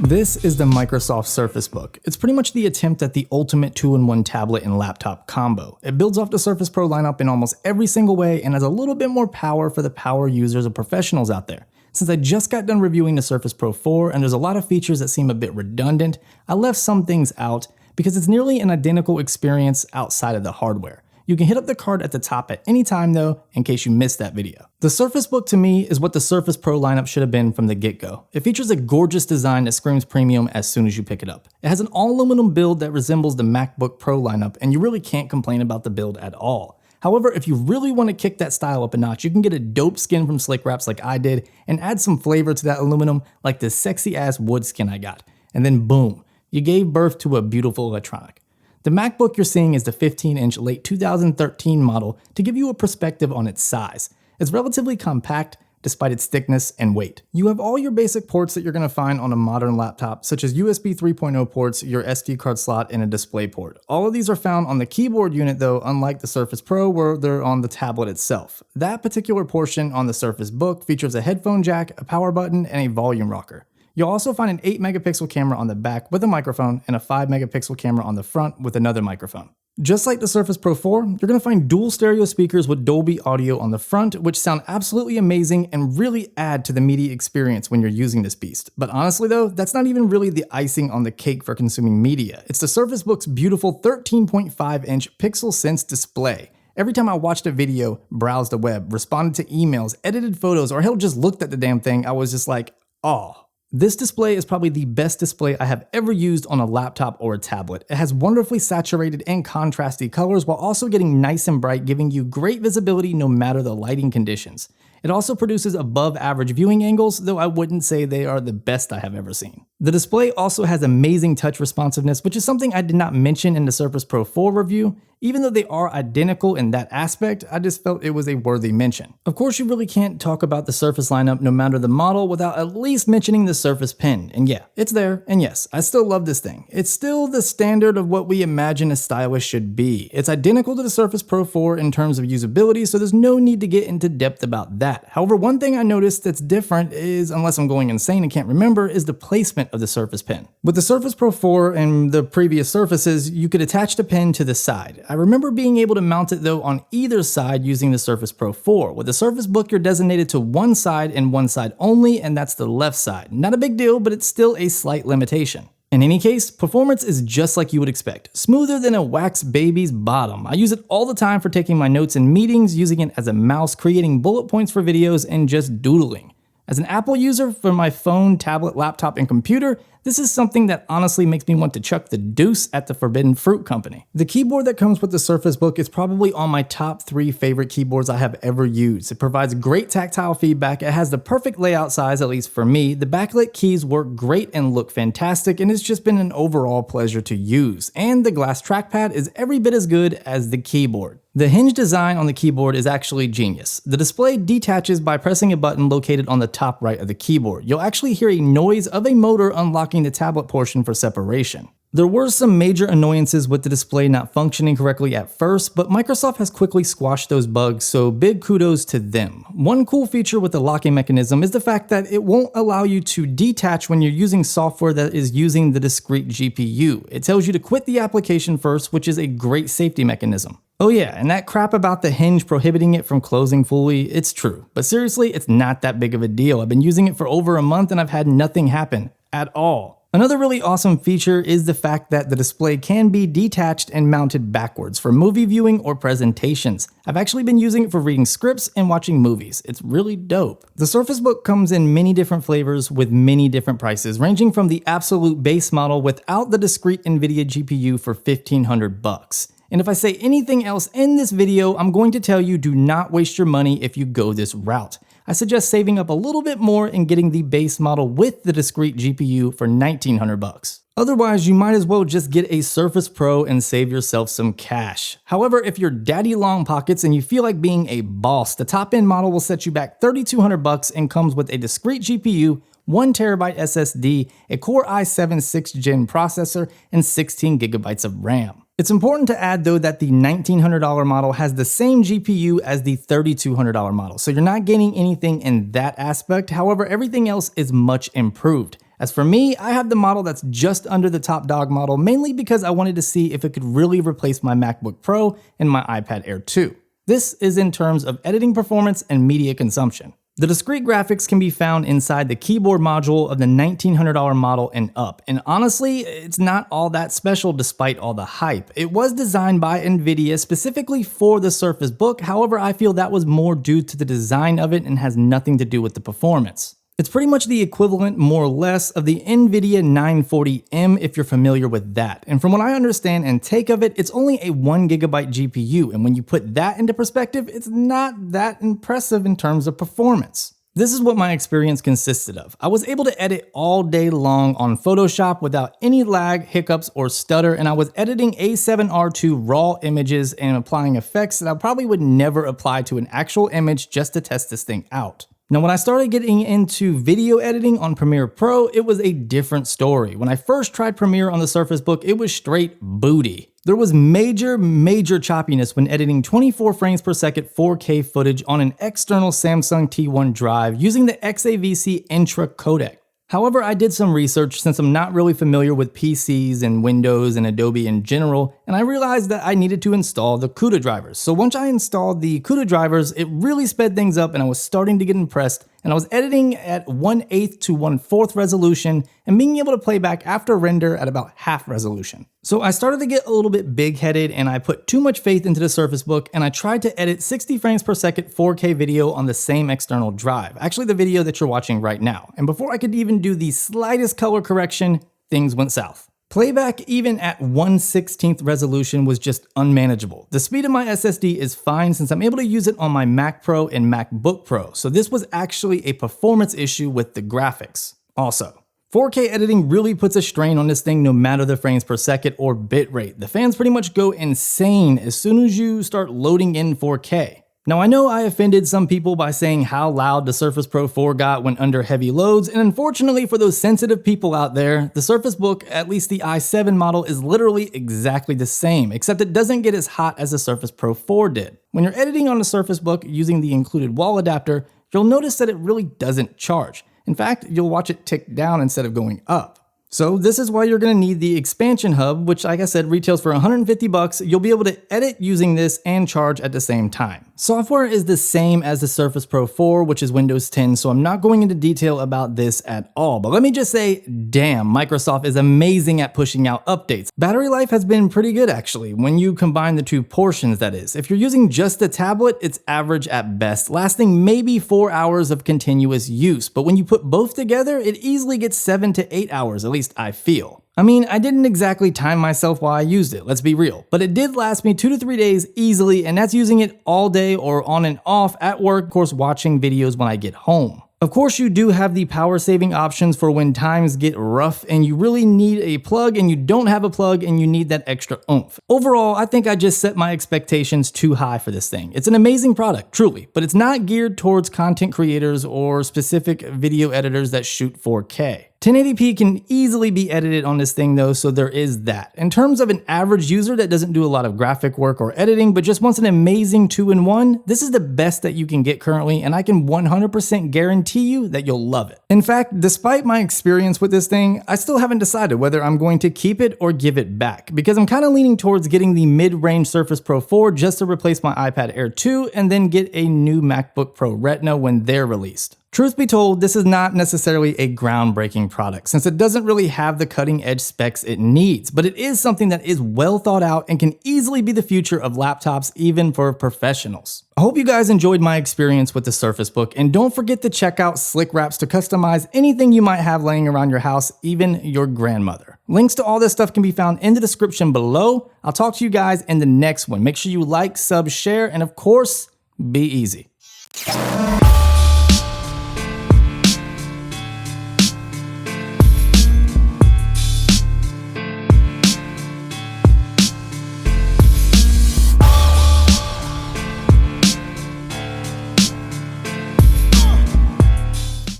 This is the Microsoft Surface Book. It's pretty much the attempt at the ultimate 2-in-1 tablet and laptop combo. It builds off the Surface Pro lineup in almost every single way and has a little bit more power for the power users or professionals out there. Since I just got done reviewing the Surface Pro 4 and there's a lot of features that seem a bit redundant, I left some things out because it's nearly an identical experience outside of the hardware. You can hit up the card at the top at any time though, in case you missed that video. The Surface Book to me is what the Surface Pro lineup should have been from the get-go. It features a gorgeous design that screams premium as soon as you pick it up. It has an all-aluminum build that resembles the MacBook Pro lineup, and you really can't complain about the build at all. However, if you really want to kick that style up a notch, you can get a dope skin from Slick Wraps like I did and add some flavor to that aluminum like this sexy ass wood skin I got. And then boom, you gave birth to a beautiful electronic. The MacBook you're seeing is the 15-inch late 2013 model to give you a perspective on its size. It's relatively compact despite its thickness and weight. You have all your basic ports that you're going to find on a modern laptop, such as USB 3.0 ports, your SD card slot, and a display port. All of these are found on the keyboard unit though, unlike the Surface Pro where they're on the tablet itself. That particular portion on the Surface Book features a headphone jack, a power button, and a volume rocker. You'll also find an 8-megapixel camera on the back with a microphone and a 5-megapixel camera on the front with another microphone. Just like the Surface Pro 4, you're going to find dual stereo speakers with Dolby Audio on the front, which sound absolutely amazing and really add to the media experience when you're using this beast. But honestly though, that's not even really the icing on the cake for consuming media. It's the Surface Book's beautiful 13.5-inch Pixel Sense display. Every time I watched a video, browsed the web, responded to emails, edited photos, or hell just looked at the damn thing, I was just like, oh. This display is probably the best display I have ever used on a laptop or a tablet. It has wonderfully saturated and contrasty colors while also getting nice and bright, giving you great visibility no matter the lighting conditions. It also produces above average viewing angles, though I wouldn't say they are the best I have ever seen. The display also has amazing touch responsiveness, which is something I did not mention in the Surface Pro 4 review. Even though they are identical in that aspect, I just felt it was a worthy mention. Of course, you really can't talk about the Surface lineup no matter the model without at least mentioning the Surface Pen. And yeah, it's there, and yes, I still love this thing. It's still the standard of what we imagine a stylus should be. It's identical to the Surface Pro 4 in terms of usability, so there's no need to get into depth about that. However, one thing I noticed that's different is, unless I'm going insane and can't remember, is the placement of the Surface Pen. With the Surface Pro 4 and the previous Surfaces, you could attach the pen to the side. I remember being able to mount it though on either side using the Surface Pro 4. With the Surface Book, you're designated to one side and one side only, and that's the left side. Not a big deal, but it's still a slight limitation. In any case, performance is just like you would expect. Smoother than a wax baby's bottom. I use it all the time for taking my notes in meetings, using it as a mouse, creating bullet points for videos, and just doodling. As an Apple user for my phone, tablet, laptop, and computer, this is something that honestly makes me want to chuck the deuce at the Forbidden Fruit Company. The keyboard that comes with the Surface Book is probably on my top 3 favorite keyboards I have ever used. It provides great tactile feedback, it has the perfect layout size, at least for me, the backlit keys work great and look fantastic, and it's just been an overall pleasure to use. And the glass trackpad is every bit as good as the keyboard. The hinge design on the keyboard is actually genius. The display detaches by pressing a button located on the top right of the keyboard. You'll actually hear a noise of a motor unlocking the tablet portion for separation. There were some major annoyances with the display not functioning correctly at first, but Microsoft has quickly squashed those bugs, so big kudos to them. One cool feature with the locking mechanism is the fact that it won't allow you to detach when you're using software that is using the discrete GPU. It tells you to quit the application first, which is a great safety mechanism. Oh yeah, and that crap about the hinge prohibiting it from closing fully, it's true. But seriously, it's not that big of a deal. I've been using it for over a month and I've had nothing happen at all. Another really awesome feature is the fact that the display can be detached and mounted backwards for movie viewing or presentations. I've actually been using it for reading scripts and watching movies. It's really dope. The Surface Book comes in many different flavors with many different prices, ranging from the absolute base model without the discrete NVIDIA GPU for $1,500. And if I say anything else in this video, I'm going to tell you do not waste your money if you go this route. I suggest saving up a little bit more and getting the base model with the discrete GPU for $1,900. Otherwise, you might as well just get a Surface Pro and save yourself some cash. However, if you're daddy long pockets and you feel like being a boss, the top-end model will set you back $3,200 and comes with a discrete GPU, 1TB SSD, a Core i7 6th Gen processor, and 16GB of RAM. It's important to add though that the $1,900 model has the same GPU as the $3,200 model, so you're not gaining anything in that aspect. However, everything else is much improved. As for me, I have the model that's just under the top dog model, mainly because I wanted to see if it could really replace my MacBook Pro and my iPad Air 2. This is in terms of editing performance and media consumption. The discrete graphics can be found inside the keyboard module of the $1,900 model and up, and honestly, it's not all that special despite all the hype. It was designed by NVIDIA specifically for the Surface Book, however I feel that was more due to the design of it and has nothing to do with the performance. It's pretty much the equivalent, more or less, of the NVIDIA 940M if you're familiar with that. And from what I understand and take of it, it's only a 1GB GPU, and when you put that into perspective, it's not that impressive in terms of performance. This is what my experience consisted of. I was able to edit all day long on Photoshop without any lag, hiccups, or stutter, and I was editing A7R2 raw images and applying effects that I probably would never apply to an actual image just to test this thing out. Now, when I started getting into video editing on Premiere Pro, it was a different story. When I first tried Premiere on the Surface Book, it was straight booty. There was major choppiness when editing 24 frames per second 4K footage on an external Samsung T1 drive using the XAVC Intra codec. However, I did some research since I'm not really familiar with PCs and Windows and Adobe in general, and I realized that I needed to install the CUDA drivers. So once I installed the CUDA drivers, it really sped things up and I was starting to get impressed, and I was editing at 1/8 to 1/4 resolution and being able to play back after render at about half resolution. So I started to get a little bit big-headed and I put too much faith into the Surface Book, and I tried to edit 60 frames per second 4K video on the same external drive, actually the video that you're watching right now. And before I could even do the slightest color correction, things went south. Playback even at 1/16 resolution was just unmanageable. The speed of my SSD is fine since I'm able to use it on my Mac Pro and MacBook Pro, so this was actually a performance issue with the graphics. Also, 4K editing really puts a strain on this thing no matter the frames per second or bitrate. The fans pretty much go insane as soon as you start loading in 4K. Now I know I offended some people by saying how loud the Surface Pro 4 got when under heavy loads, and unfortunately for those sensitive people out there, the Surface Book, at least the i7 model, is literally exactly the same, except it doesn't get as hot as the Surface Pro 4 did. When you're editing on the Surface Book using the included wall adapter, you'll notice that it really doesn't charge. In fact, you'll watch it tick down instead of going up. So this is why you're going to need the expansion hub, which like I said retails for 150 bucks. You'll be able to edit using this and charge at the same time. Software is the same as the Surface Pro 4, which is Windows 10, so I'm not going into detail about this at all. But let me just say, damn, Microsoft is amazing at pushing out updates. Battery life has been pretty good actually, when you combine the two portions that is. If you're using just the tablet, it's average at best, lasting maybe 4 hours of continuous use. But when you put both together, it easily gets 7 to 8 hours, at least I feel. I mean, I didn't exactly time myself while I used it, let's be real, but it did last me 2 to 3 days easily, and that's using it all day or on and off at work, of course watching videos when I get home. Of course, you do have the power saving options for when times get rough and you really need a plug and you don't have a plug and you need that extra oomph. Overall, I think I just set my expectations too high for this thing. It's an amazing product, truly, but it's not geared towards content creators or specific video editors that shoot 4K. 1080p can easily be edited on this thing though, so there is that. In terms of an average user that doesn't do a lot of graphic work or editing, but just wants an amazing 2-in-1, this is the best that you can get currently, and I can 100% guarantee you that you'll love it. In fact, despite my experience with this thing, I still haven't decided whether I'm going to keep it or give it back, because I'm kind of leaning towards getting the mid-range Surface Pro 4 just to replace my iPad Air 2 and then get a new MacBook Pro Retina when they're released. Truth be told, this is not necessarily a groundbreaking product since it doesn't really have the cutting edge specs it needs, but it is something that is well thought out and can easily be the future of laptops even for professionals. I hope you guys enjoyed my experience with the Surface Book, and don't forget to check out Slick Wraps to customize anything you might have laying around your house, even your grandmother. Links to all this stuff can be found in the description below. I'll talk to you guys in the next one. Make sure you like, sub, share, and of course, be easy.